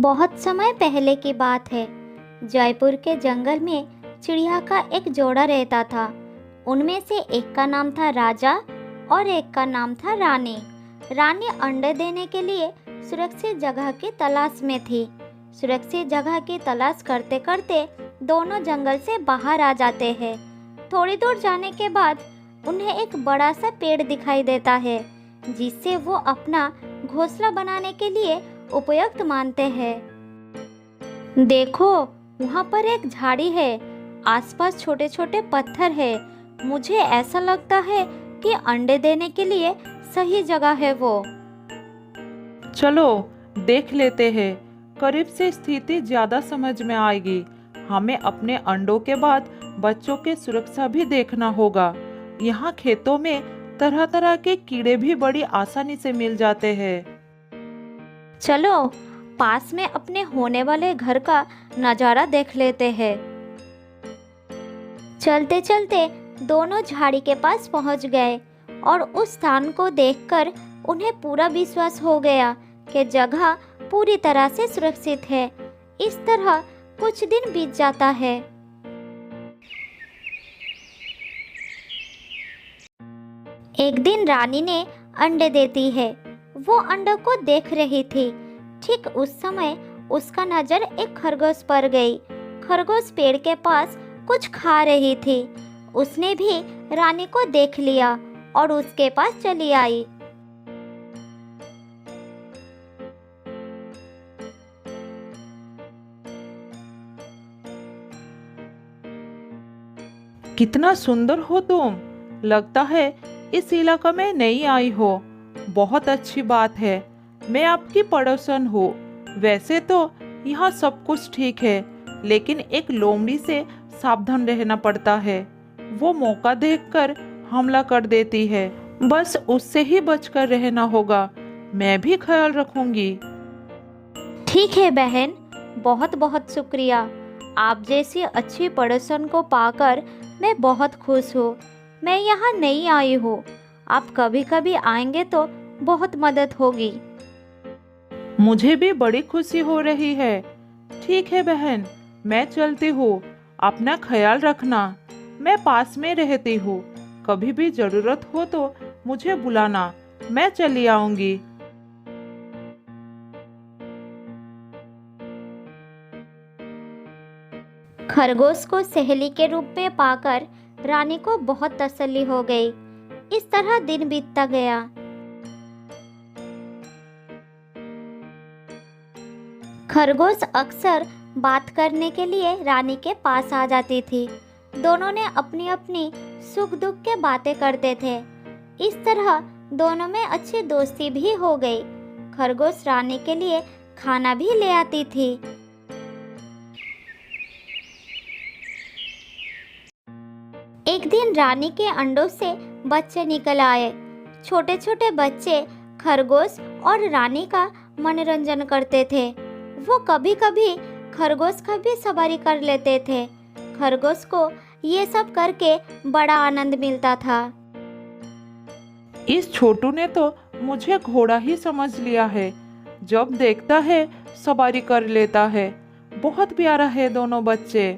बहुत समय पहले की बात है। जयपुर के जंगल में चिड़िया का एक जोड़ा रहता था। उनमें से एक का नाम था राजा और एक का नाम था रानी। रानी अंडे देने के लिए सुरक्षित जगह की तलाश में थी। सुरक्षित जगह की तलाश करते करते दोनों जंगल से बाहर आ जाते हैं। थोड़ी दूर जाने के बाद उन्हें एक बड़ा सा पेड़ दिखाई देता है, जिससे वो अपना घोंसला बनाने के लिए उपयुक्त मानते हैं। देखो, वहाँ पर एक झाड़ी है, आसपास छोटे छोटे पत्थर है। मुझे ऐसा लगता है कि अंडे देने के लिए सही जगह है वो। चलो देख लेते हैं, करीब से स्थिति ज्यादा समझ में आएगी। हमें अपने अंडों के बाद बच्चों की सुरक्षा भी देखना होगा। यहाँ खेतों में तरह तरह के कीड़े भी बड़ी आसानी से मिल जाते हैं। चलो पास में अपने होने वाले घर का नज़ारा देख लेते हैं। चलते चलते दोनों झाड़ी के पास पहुंच गए और उस स्थान को देखकर उन्हें पूरा विश्वास हो गया कि जगह पूरी तरह से सुरक्षित है। इस तरह कुछ दिन बीत जाता है। एक दिन रानी ने अंडे देती है। वो अंडों को देख रही थी। ठीक उस समय उसका नज़र एक खरगोश पर गई। खरगोश पेड़ के पास कुछ खा रही थी। उसने भी रानी को देख लिया और उसके पास चली आई। कितना सुंदर हो तुम, लगता है इस इलाका में नई आई हो। बहुत अच्छी बात है, मैं आपकी पड़ोसन हूँ। वैसे तो यहाँ सब कुछ ठीक है, लेकिन एक लोमड़ी से सावधान रहना पड़ता है। वो मौका देखकर हमला कर देती है, बस उससे ही बचकर रहना होगा। मैं भी ख्याल रखूंगी। ठीक है बहन, बहुत बहुत शुक्रिया। आप जैसी अच्छी पड़ोसन को पाकर मैं बहुत खुश हूँ। मैं यहाँ नई आई हूँ। आप कभी कभी आएंगे तो बहुत मदद होगी। मुझे भी बड़ी खुशी हो रही है। ठीक है बहन, मैं चलती हूँ। अपना ख्याल रखना। मैं पास में रहती हूँ, कभी भी जरूरत हो तो मुझे बुलाना, मैं चली आऊंगी। खरगोश को सहेली के रूप में पाकर रानी को बहुत तसल्ली हो गई। इस तरह दिन बीतता गया। खरगोश अक्सर बात करने के लिए रानी के पास आ जाती थी। दोनों ने अपनी अपनी सुख दुख के बातें करते थे। इस तरह दोनों में अच्छी दोस्ती भी हो गई। खरगोश रानी के लिए खाना भी ले आती थी। एक दिन रानी के अंडों से बच्चे निकल आए। छोटे छोटे बच्चे खरगोश और रानी का मनोरंजन करते थे। वो कभी कभी खरगोश का भी सवारी कर लेते थे। खरगोश को ये सब करके बड़ा आनंद मिलता था। इस छोटू ने तो मुझे घोड़ा ही समझ लिया है। जब देखता है सवारी कर लेता है। बहुत प्यारा है दोनों बच्चे।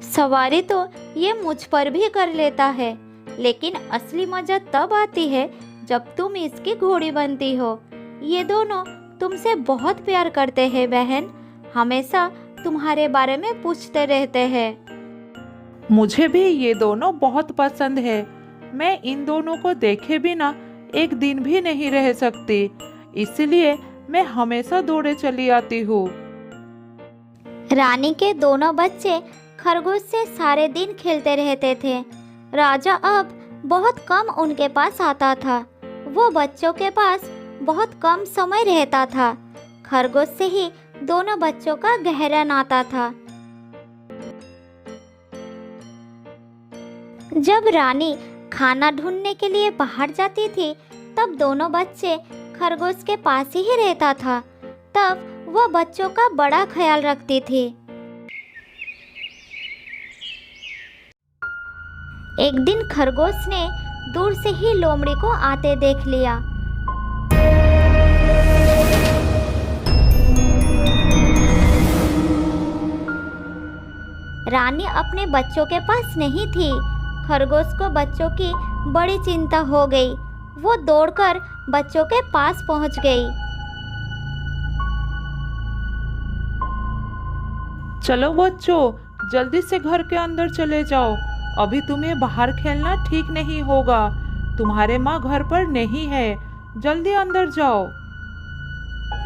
सवारी तो ये मुझ पर भी कर लेता है, लेकिन असली मजा तब आती है जब तुम इसकी घोड़ी बनती हो। ये दोनों तुमसे बहुत प्यार करते हैं बहन, हमेशा तुम्हारे बारे में पूछते रहते हैं। मुझे भी ये दोनों बहुत पसंद है। मैं इन दोनों को देखे बिना एक दिन भी नहीं रह सकती, इसलिए मैं हमेशा दौड़े चली आती हूँ। रानी के दोनों बच्चे खरगोश से सारे दिन खेलते रहते थे। राजा अब बहुत कम उनके पास आता था। वो बच्चों के पास बहुत कम समय रहता था। खरगोश से ही दोनों बच्चों का गहरा नाता था। जब रानी खाना ढूंढने के लिए बाहर जाती थी, तब दोनों बच्चे खरगोश के पास ही रहता था। तब वह बच्चों का बड़ा ख्याल रखती थी। एक दिन खरगोश ने दूर से ही लोमड़ी को आते देख लिया। रानी अपने बच्चों के पास नहीं थी। खरगोश को बच्चों की बड़ी चिंता हो गई। वो दौड़कर बच्चों के पास पहुंच गई। चलो बच्चों, जल्दी से घर के अंदर चले जाओ। अभी तुम्हें बाहर खेलना ठीक नहीं होगा। तुम्हारे माँ घर पर नहीं है। जल्दी अंदर जाओ।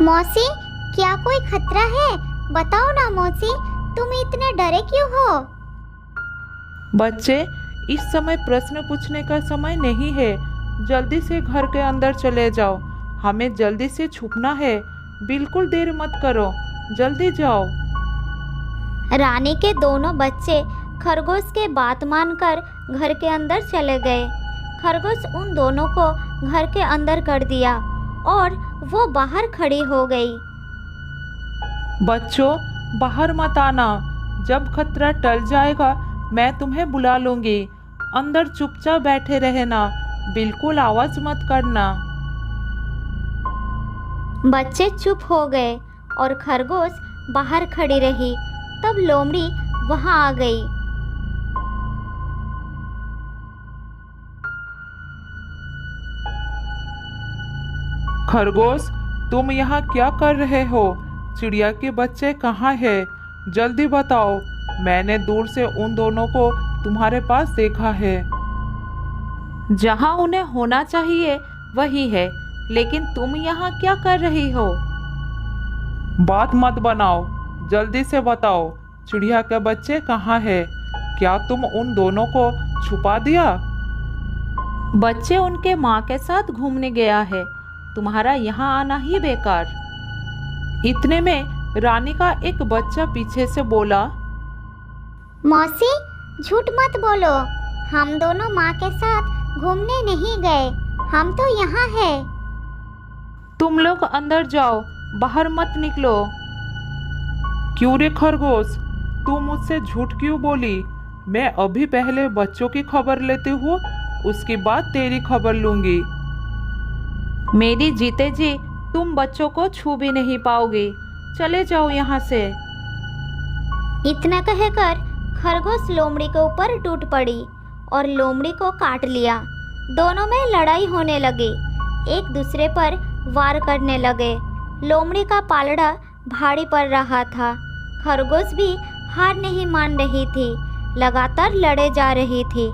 मौसी, क्या कोई खतरा है? बताओ ना मौसी, तुम इतने डरे क्यों हो? बच्चे, इस समय प्रश्न पूछने का समय नहीं है। जल्दी से घर के अंदर चले जाओ। हमें जल्दी से छुपना है। बिल्कुल देर मत करो। जल्दी जाओ। रानी के दोनों बच्चे खरगोश के बात मानकर घर के अंदर चले गए। खरगोश उन दोनों को घर के अंदर कर दिया और वो बाहर खड़ी हो गई। बच्चों, बाहर मत आना। जब खतरा टल जाएगा मैं तुम्हें बुला लूंगी। अंदर चुपचाप बैठे रहना। बिल्कुल आवाज मत करना। बच्चे चुप हो गए और खरगोश बाहर खड़ी रही। तब लोमड़ी वहां आ गई। खरगोश, तुम यहाँ क्या कर रहे हो? चिड़िया के बच्चे कहाँ हैं? जल्दी बताओ। मैंने दूर से उन दोनों को तुम्हारे पास देखा है। जहाँ उन्हें होना चाहिए वही है, लेकिन तुम यहाँ क्या कर रही हो? बात मत बनाओ। जल्दी से बताओ, चिड़िया के बच्चे कहाँ हैं? क्या तुम उन दोनों को छुपा दिया? बच्चे उनके माँ के साथ घूमने गया है। तुम्हारा यहाँ आना ही बेकार। इतने में रानी का एक बच्चा पीछे से बोला, मौसी, झूठ मत बोलो। हम दोनों माँ के साथ घूमने नहीं गए। हम तो यहाँ हैं। तुम लोग अंदर जाओ, बाहर मत निकलो। क्यों रे खरगोश, तू मुझसे झूठ क्यों बोली? मैं अभी पहले बच्चों की खबर लेती हूँ, उसके बाद तेरी खबर लूंगी। मेरी जीते जी तुम बच्चों को छू भी नहीं पाओगी। चले जाओ यहाँ से। इतना कहकर खरगोश लोमड़ी के ऊपर टूट पड़ी और लोमड़ी को काट लिया। दोनों में लड़ाई होने लगी। एक दूसरे पर वार करने लगे। लोमड़ी का पालड़ा भारी पड़ रहा था। खरगोश भी हार नहीं मान रही थी। लगातार लड़े जा रही थी।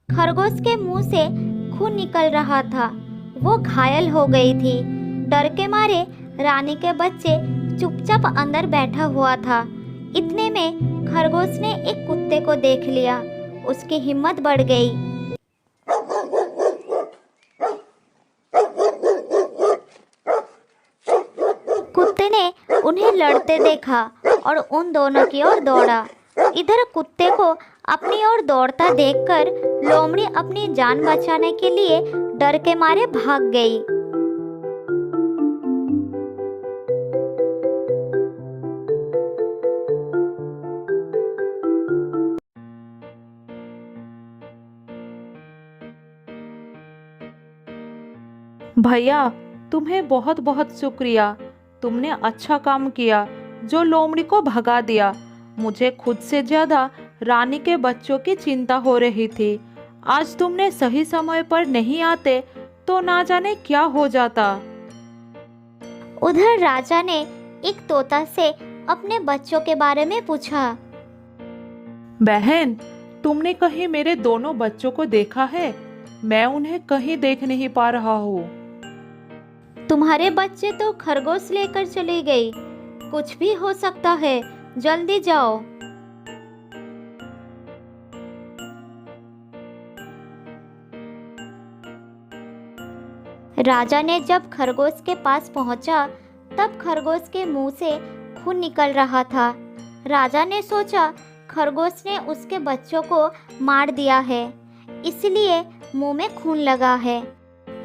खरगोश के मुंह से खून निकल रहा था। वो घायल हो गई थी। डर के मारे रानी के बच्चे चुपचाप अंदर बैठा हुआ था। इतने में खरगोश ने एक कुत्ते को देख लिया। उसकी हिम्मत बढ़ गई। कुत्ते ने उन्हें लड़ते देखा और उन दोनों की ओर दौड़ा। इधर कुत्ते को अपनी ओर दौड़ता देखकर लोमड़ी अपनी जान बचाने के लिए डर के मारे भाग गई। भैया, तुम्हें बहुत बहुत शुक्रिया। तुमने अच्छा काम किया जो लोमड़ी को भगा दिया। मुझे खुद से ज्यादा रानी के बच्चों की चिंता हो रही थी। आज तुमने सही समय पर नहीं आते तो ना जाने क्या हो जाता। उधर राजा ने एक तोता से अपने बच्चों के बारे में पूछा। बहन, तुमने कहीं मेरे दोनों बच्चों को देखा है? मैं उन्हें कहीं देख नहीं पा रहा हूँ। तुम्हारे बच्चे तो खरगोश लेकर चली गई। कुछ भी हो सकता है, जल्दी जाओ। राजा ने जब खरगोश के पास पहुंचा, तब खरगोश के मुंह से खून निकल रहा था। राजा ने सोचा खरगोश ने उसके बच्चों को मार दिया है, इसलिए मुंह में खून लगा है।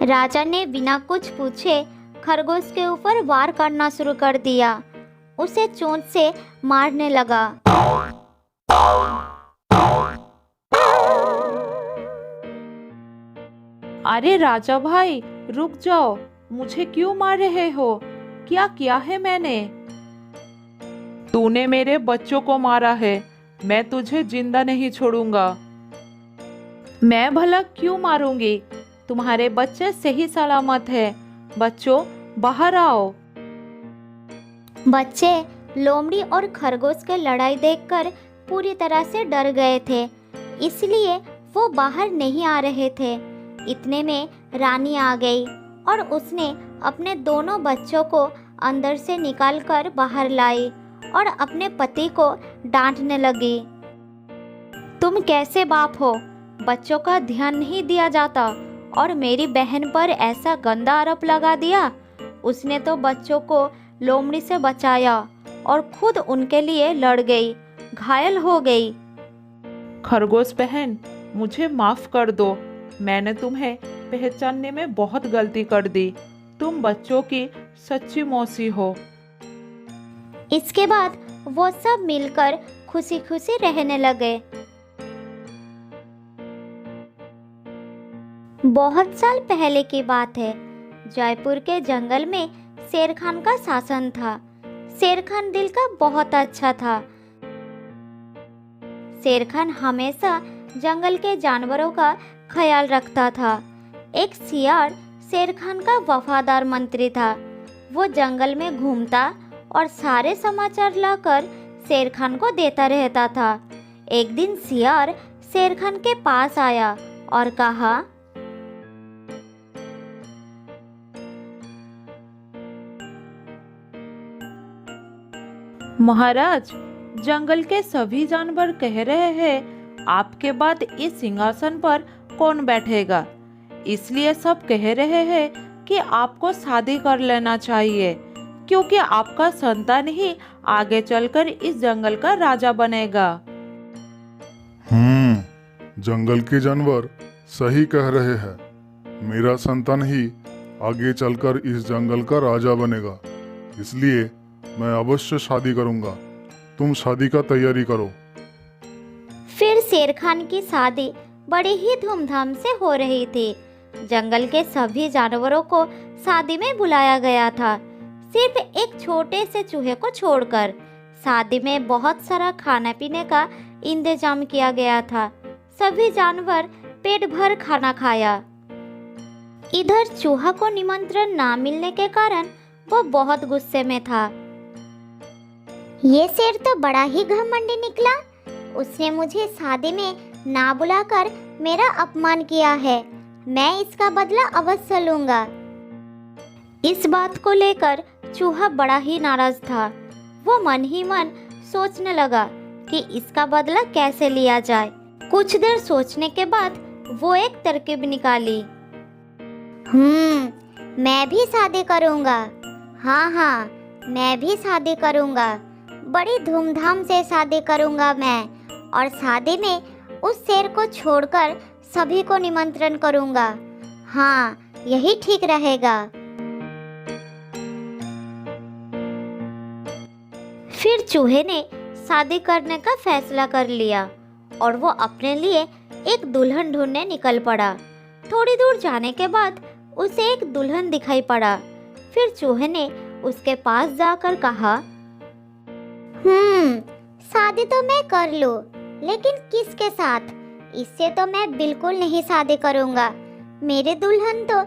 राजा ने बिना कुछ पूछे खरगोश के ऊपर वार करना शुरू कर दिया। उसे चोंच से मारने लगा। अरे राजा भाई, रुक जाओ। मुझे क्यों मार रहे हो? क्या किया है मैंने? तूने मेरे बच्चों को मारा है, मैं तुझे जिंदा नहीं छोड़ूंगा। मैं भला क्यों मारूंगी? तुम्हारे बच्चे सही सलामत है। बच्चों, बाहर आओ। बच्चे लोमड़ी और खरगोश के लड़ाई देखकर पूरी तरह से डर गए थे, इसलिए वो बाहर नहीं आ रहे थे। इतने में रानी आ गई और उसने अपने दोनों बच्चों को अंदर से निकालकर बाहर लाई और अपने पति को डांटने लगी। तुम कैसे बाप हो? बच्चों का ध्यान नहीं दिया जाता और मेरी बहन पर ऐसा गंदा आरोप लगा दिया। उसने तो बच्चों को लोमड़ी से बचाया और खुद उनके लिए लड़ गई, घायल हो गई। खरगोश बहन, मुझे माफ कर दो। मैंने तुम्हें पहचानने में बहुत गलती कर दी। तुम बच्चों की सच्ची मौसी हो। इसके बाद वो सब मिलकर खुशी खुशी रहने लगे। बहुत साल पहले की बात है। जयपुर के जंगल में शेर खान का शासन था। शेर खान दिल का बहुत अच्छा था। शेर खान हमेशा जंगल के जानवरों का ख्याल रखता था। एक सियार शेर खान का वफादार मंत्री था। वो जंगल में घूमता और सारे समाचार लाकर शेर खान को देता रहता था। एक दिन सियार शेर खान के पास आया और कहा, महाराज, जंगल के सभी जानवर कह रहे हैं आपके बाद इस सिंहासन पर कौन बैठेगा। इसलिए सब कह रहे हैं कि आपको शादी कर लेना चाहिए, क्योंकि आपका संतान ही आगे चलकर इस जंगल का राजा बनेगा। जंगल के जानवर सही कह रहे हैं। मेरा संतान ही आगे चलकर इस जंगल का राजा बनेगा, इसलिए मैं अवश्य शादी करूंगा। तुम शादी का तैयारी करो। फिर शेर खान की शादी बड़ी ही धूमधाम से हो रही थी। जंगल के सभी जानवरों को शादी में बुलाया गया था, सिर्फ एक छोटे से चूहे को छोड़कर। शादी में बहुत सारा खाने पीने का इंतजाम किया गया था। सभी जानवर पेट भर खाना खाया। इधर चूहा को निमंत्रण ना मिलने के कारण वो बहुत गुस्से में था। ये शेर तो बड़ा ही घमंडी निकला। उसने मुझे शादी में ना बुलाकर मेरा अपमान किया है। मैं इसका बदला अवश्य लूंगा। इस बात को लेकर चूहा बड़ा ही नाराज था। वो मन ही मन सोचने लगा कि इसका बदला कैसे लिया जाए। कुछ देर सोचने के बाद वो एक तरकीब निकाली। मैं भी शादी करूंगा। हाँ, मैं भी शादी करूंगा। बड़ी धूमधाम से शादी करूंगा मैं, और शादी में उस शेर को छोड़कर सभी को निमंत्रण करूंगा। हाँ, यही ठीक रहेगा। फिर चूहे ने शादी करने का फैसला कर लिया और वो अपने लिए एक दुल्हन ढूंढने निकल पड़ा। थोड़ी दूर जाने के बाद उसे एक दुल्हन दिखाई पड़ा। फिर चूहे ने उसके पास जाकर कहा, शादी तो मैं कर लूं, लेकिन किसके साथ? इससे तो मैं बिल्कुल नहीं शादी करूंगा। मेरी दुल्हन तो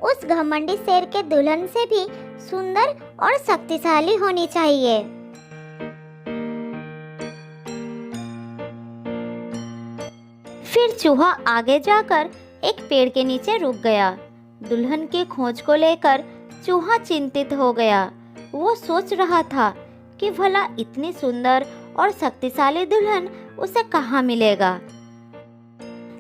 उस घमंडी शेर के दुल्हन से भी सुंदर और शक्तिशाली होनी चाहिए। फिर चूहा आगे जाकर एक पेड़ के नीचे रुक गया। दुल्हन की खोज को लेकर चूहा चिंतित हो गया। वो सोच रहा था कि भला इतनी सुंदर और शक्तिशाली दुल्हन उसे कहाँ मिलेगा।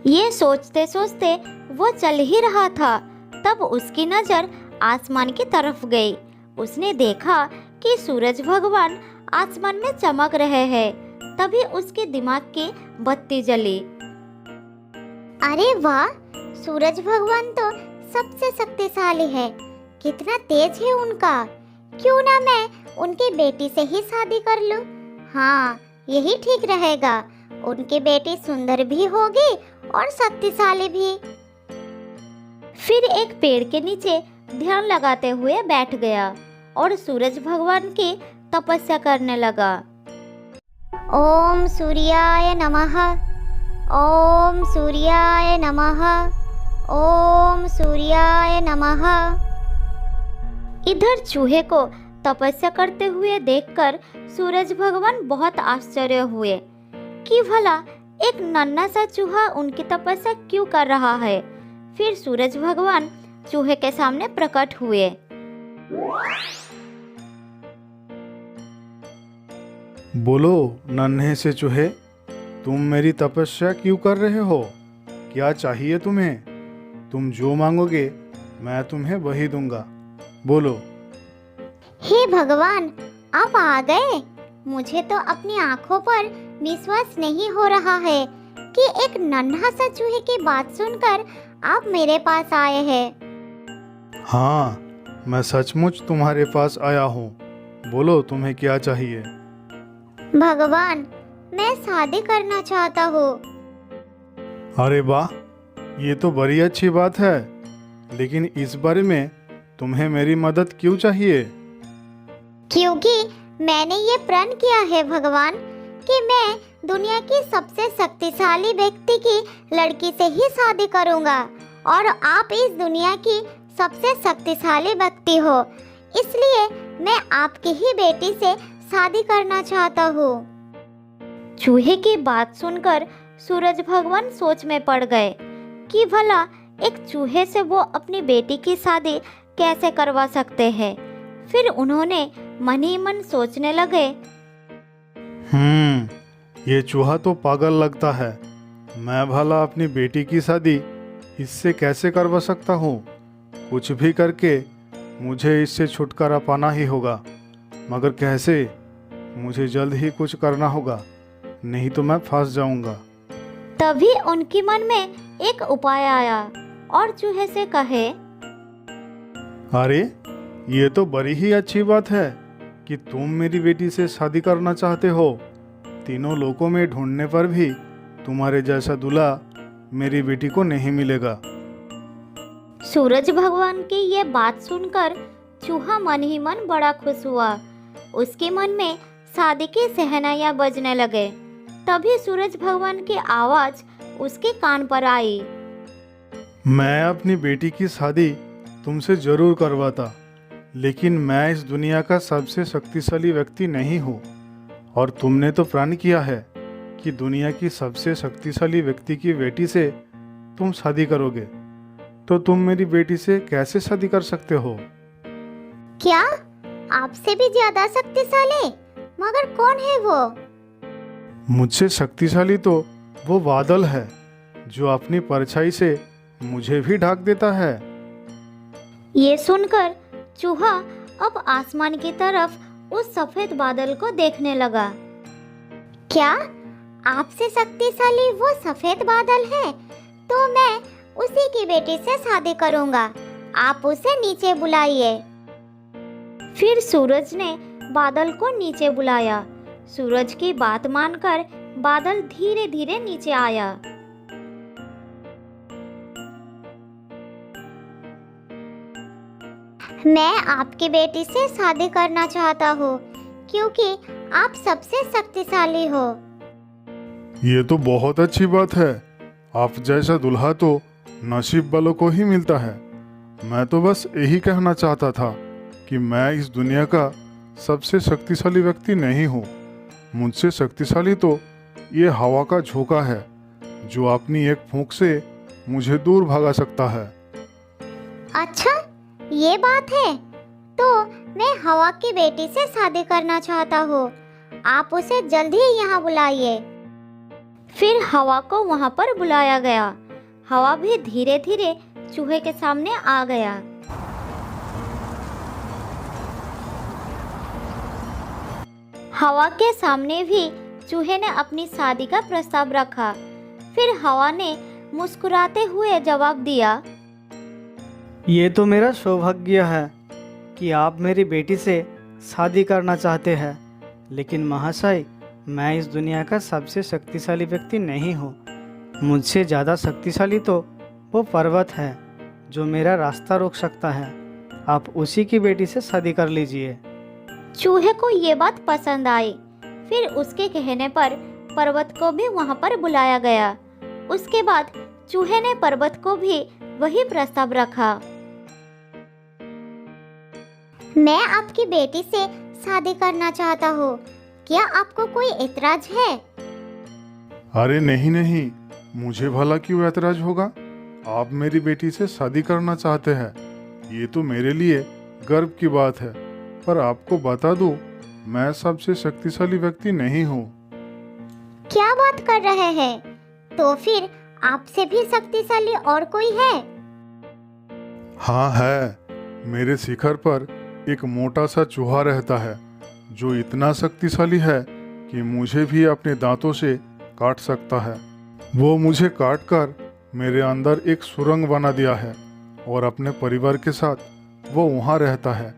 ये सोचते सोचते वो चल ही रहा था, तब उसकी नज़र आसमान की तरफ गई। उसने देखा कि सूरज भगवान आसमान में चमक रहे हैं। तभी उसके दिमाग की बत्ती जली। अरे वाह, सूरज भगवान तो सबसे शक्तिशाली है। कितना तेज है उनका। क्यों ना मैं उनकी बेटी से ही शादी कर लूं? हाँ, यही ठीक रहेगा। उनकी बेटी सुंदर भी होगी और शक्तिशाली भी। फिर एक पेड़ के नीचे ध्यान लगाते हुए बैठ गया और सूरज भगवान की तपस्या करने लगा। ओम सूर्याय नमः, ओम सूर्याय नमः, ओम सूर्याय नमः। इधर चूहे को तपस्या करते हुए देखकर सूरज भगवान बहुत आश्चर्य हुए कि भला एक नन्हा सा चूहा उनकी तपस्या क्यों कर रहा है। फिर सूरज भगवान चूहे के सामने प्रकट हुए। बोलो नन्हे से चूहे, तुम मेरी तपस्या क्यों कर रहे हो? क्या चाहिए तुम्हें? तुम जो मांगोगे मैं तुम्हें वही दूंगा। बोलो। हे भगवान, आप आ गए। मुझे तो अपनी आंखों पर विश्वास नहीं हो रहा है कि एक नन्हा सा चूहे की बात सुनकर आप मेरे पास आए हैं। हाँ, मैं सचमुच तुम्हारे पास आया हूँ। बोलो तुम्हें क्या चाहिए? भगवान, मैं शादी करना चाहता हूँ। अरे वाह, ये तो बड़ी अच्छी बात है। लेकिन इस बारे में तुम्हें मेरी मदद क्यों चाहिए? क्योंकि मैंने ये प्रण किया है भगवान कि मैं दुनिया की सबसे शक्तिशाली व्यक्ति की लड़की से ही शादी करूंगा और आप इस दुनिया की सबसे शक्तिशाली व्यक्ति हो, इसलिए मैं आपकी ही बेटी से शादी करना चाहता हूँ। चूहे की बात सुनकर सूरज भगवान सोच में पड़ गए कि भला एक चूहे से वो अपनी बेटी की शादी कैसे करवा सकते हैं। फिर उन्होंने मन ही मन सोचने लगे, ये चूहा तो पागल लगता है। मैं भला अपनी बेटी की शादी इससे कैसे करवा सकता हूँ? कुछ भी करके मुझे इससे छुटकारा पाना ही होगा। मगर कैसे? मुझे जल्द ही कुछ करना होगा, नहीं तो मैं फंस जाऊंगा। तभी उनके मन में एक उपाय आया और चूहे से कहे, अरे ये तो बड़ी ही अच्छी बात है कि तुम मेरी बेटी से शादी करना चाहते हो। तीनों लोकों में ढूंढने पर भी तुम्हारे जैसा दूल्हा मेरी बेटी को नहीं मिलेगा। सूरज भगवान की ये बात सुनकर चूहा मन ही मन बड़ा खुश हुआ। उसके मन में शादी की सहनाइयां बजने लगे। तभी सूरज भगवान की आवाज उसके कान पर आई, मैं अपनी बेटी की शादी तुमसे जरूर करवाता, लेकिन मैं इस दुनिया का सबसे शक्तिशाली व्यक्ति नहीं हूँ। और तुमने तो प्रण किया है कि दुनिया की सबसे शक्तिशाली व्यक्ति की बेटी से तुम शादी करोगे, तो तुम मेरी बेटी से कैसे शादी कर सकते हो? क्या आपसे भी ज्यादा शक्तिशाली? मगर कौन है वो? मुझसे शक्तिशाली तो वो बादल है जो अपनी परछाई से मुझे भी ढक देता है। ये सुनकर चूहा अब आसमान की तरफ उस सफेद बादल को देखने लगा। क्या आपसे शक्तिशाली वो सफेद बादल है? तो मैं उसी की बेटी से शादी करूंगा। आप उसे नीचे बुलाइए। फिर सूरज ने बादल को नीचे बुलाया। सूरज की बात मानकर बादल धीरे धीरे नीचे आया। मैं आपकी बेटी से शादी करना चाहता हूँ क्योंकि आप सबसे शक्तिशाली हो। ये तो बहुत अच्छी बात है। आप जैसा दूल्हा तो नसीब वालों को ही मिलता है। मैं तो बस यही कहना चाहता था कि मैं इस दुनिया का सबसे शक्तिशाली व्यक्ति नहीं हूँ। मुझसे शक्तिशाली तो ये हवा का झोंका है जो अपनी एक फूंक से मुझे दूर भगा सकता है। अच्छा, ये बात है। तो मैं हवा की बेटी से शादी करना चाहता हूँ। आप उसे जल्द ही यहाँ बुलाइए। फिर हवा को वहाँ पर बुलाया गया। हवा भी धीरे धीरे चूहे के सामने आ गया। हवा के सामने भी चूहे ने अपनी शादी का प्रस्ताव रखा। फिर हवा ने मुस्कुराते हुए जवाब दिया, ये तो मेरा सौभाग्य है कि आप मेरी बेटी से शादी करना चाहते हैं, लेकिन महाशय मैं इस दुनिया का सबसे शक्तिशाली व्यक्ति नहीं हूँ। मुझसे ज़्यादा शक्तिशाली तो वो पर्वत है जो मेरा रास्ता रोक सकता है। आप उसी की बेटी से शादी कर लीजिए। चूहे को ये बात पसंद आई। फिर उसके कहने पर पर्वत को भी वहां पर बुलाया गया। उसके बाद चूहे ने पर्वत को भी वही प्रस्ताव रखा। मैं आपकी बेटी से शादी करना चाहता हूँ, क्या आपको कोई एतराज है? अरे नहीं नहीं, मुझे भला क्यों ऐतराज होगा? आप मेरी बेटी से शादी करना चाहते हैं, ये तो मेरे लिए गर्व की बात है। पर आपको बता दूं, मैं सबसे शक्तिशाली व्यक्ति नहीं हूँ। क्या बात कर रहे हैं? तो फिर आपसे भी शक्तिशाली और कोई है? हाँ है, मेरे शिखर पर एक मोटा सा चूहा रहता है जो इतना शक्तिशाली है कि मुझे भी अपने दांतों से काट सकता है। वो मुझे काट कर मेरे अंदर एक सुरंग बना दिया है और अपने परिवार के साथ वो वहाँ रहता है।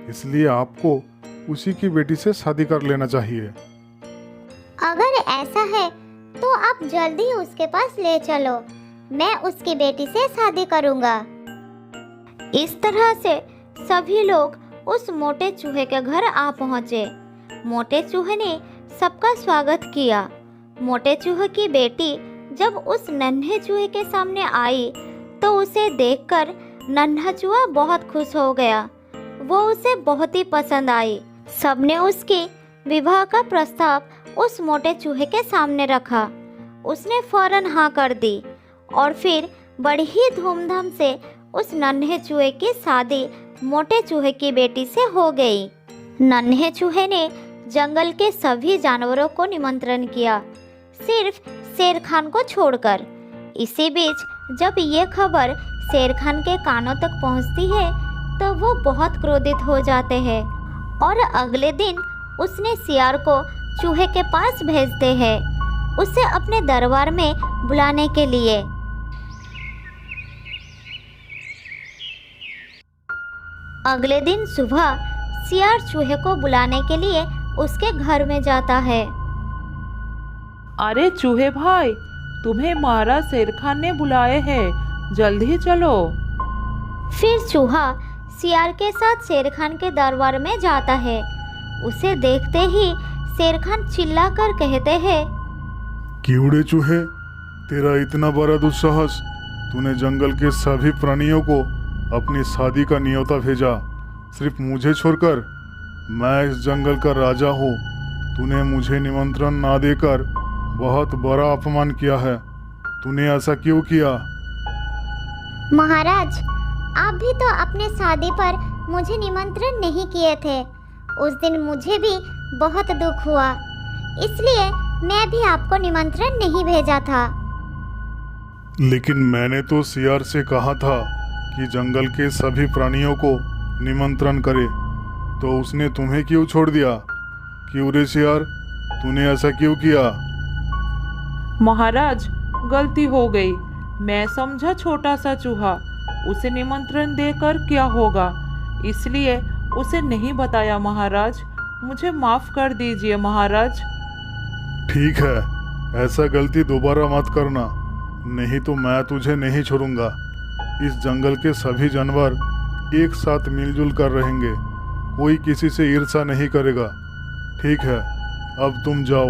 इसलिए आपको उसी की बेटी से शादी कर लेना चाहिए। अगर ऐसा है तो आप जल्दी उसके पास ले चलो, मैं उसकी बेटी से शादी करूँगा। इस तरह से सभी लोग उस मोटे चूहे के घर आ पहुंचे। मोटे चूहे ने सबका स्वागत किया। मोटे चूहे की बेटी जब उस नन्हे चूहे के सामने आई तो उसे देखकर नन्हा चूहा बहुत खुश हो गया। वो उसे बहुत ही पसंद आई। सबने उसके विवाह का प्रस्ताव उस मोटे चूहे के सामने रखा। उसने फौरन हाँ कर दी और फिर बड़ी ही धूमधाम से उस नन्हे चूहे की शादी मोटे चूहे की बेटी से हो गई। नन्हे चूहे ने जंगल के सभी जानवरों को निमंत्रण किया, सिर्फ शेर खान को छोड़कर। इसी बीच जब ये खबर शेर खान के कानों तक पहुंचती है तो वो बहुत क्रोधित हो जाते हैं और अगले दिन उसने सियार को चूहे के पास भेजते हैं, उसे अपने दरबार में बुलाने के लिए। अगले दिन सुबह सियार चूहे को बुलाने के लिए उसके घर में जाता है। अरे चूहे भाई, तुम्हें महाराज शेर खान ने बुलाए हैं, जल्दी चलो। फिर चूहा सियार के साथ शेर खान के दरबार में जाता है। उसे देखते ही शेर खान चिल्लाकर कहते हैं, कीड़े चूहे, तेरा इतना बड़ा दुस्साहस! तूने जंगल के सभी प्राणियों को अपनी शादी का न्योता भेजा, सिर्फ मुझे छोड़कर। मैं इस जंगल का राजा हूँ। तूने मुझे निमंत्रण ना देकर बहुत बड़ा अपमान किया है। तूने ऐसा क्यों किया? महाराज, आप भी तो अपने शादी पर मुझे निमंत्रण नहीं किए थे। उस दिन मुझे भी बहुत दुख हुआ, इसलिए मैं भी आपको निमंत्रण नहीं भेजा था। लेकिन मैंने तो सियार से कहा था कि जंगल के सभी प्राणियों को निमंत्रण करे, तो उसने तुम्हें क्यों छोड़ दिया? क्यों रे सियार, तूने ऐसा क्यों किया? महाराज, गलती हो गई। मैं समझा छोटा सा चूहा, उसे निमंत्रण देकर क्या होगा, इसलिए उसे नहीं बताया महाराज। मुझे माफ कर दीजिए महाराज। ठीक है, ऐसा गलती दोबारा मत करना, नहीं तो मैं तुझे नहीं छोड़ूंगा। इस जंगल के सभी जानवर एक साथ मिलजुल कर रहेंगे, कोई किसी से ईर्ष्या नहीं करेगा। ठीक है, अब तुम जाओ।